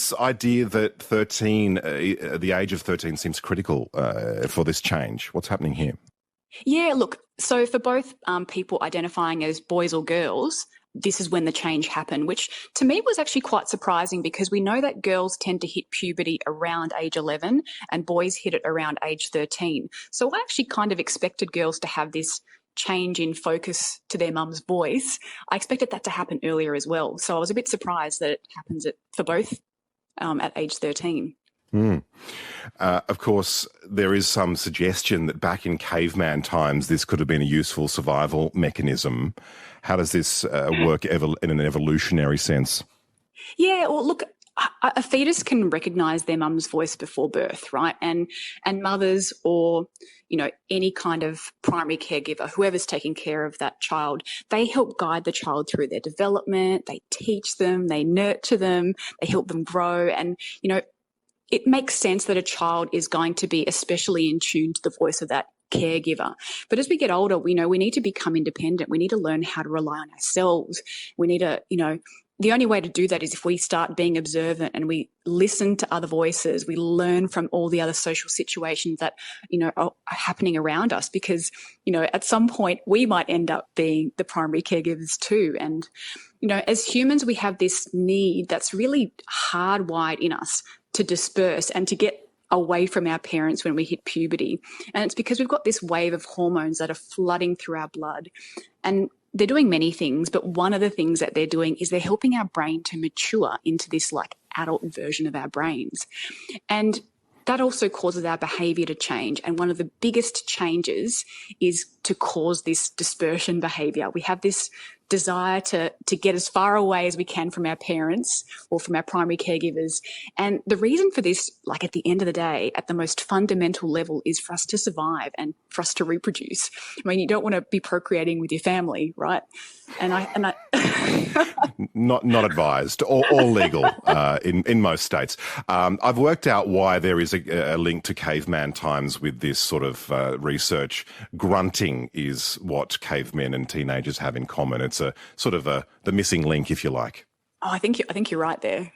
this idea that 13, the age of 13 seems critical for this change. What's happening here? Yeah, look, so for both people identifying as boys or girls, this is when the change happened, which to me was actually quite surprising because we know that girls tend to hit puberty around age 11 and boys hit it around age 13. So I actually kind of expected girls to have this change in focus to their mum's voice. I expected that to happen earlier as well. So I was a bit surprised that it happens for both at age 13. Of course, there is some suggestion that back in caveman times, this could have been a useful survival mechanism. How does this work in an evolutionary sense? Yeah, well, look, a fetus can recognise their mum's voice before birth, right? And mothers or, any kind of primary caregiver, whoever's taking care of that child, they help guide the child through their development. They teach them, they nurture them, they help them grow. And, it makes sense that a child is going to be especially in tune to the voice of that caregiver. But as we get older, we know we need to become independent. We need to learn how to rely on ourselves. We need to, the only way to do that is if we start being observant and we listen to other voices, we learn from all the other social situations that, are happening around us because, at some point we might end up being the primary caregivers too. And, as humans, we have this need that's really hardwired in us to disperse and to get away from our parents when we hit puberty. And it's because we've got this wave of hormones that are flooding through our blood. And they're doing many things, but one of the things that they're doing is they're helping our brain to mature into this adult version of our brains. And that also causes our behaviour to change. And one of the biggest changes is to cause this dispersion behaviour. We have this desire to get as far away as we can from our parents or from our primary caregivers. And the reason for this, at the end of the day, at the most fundamental level, is for us to survive and for us to reproduce. I mean, you don't want to be procreating with your family, right? And I not advised or legal in most states. I've worked out why there is a link to caveman times with this sort of research. Grunting is what cavemen and teenagers have in common. It's a sort of the missing link, if you like. Oh, I think you're right there.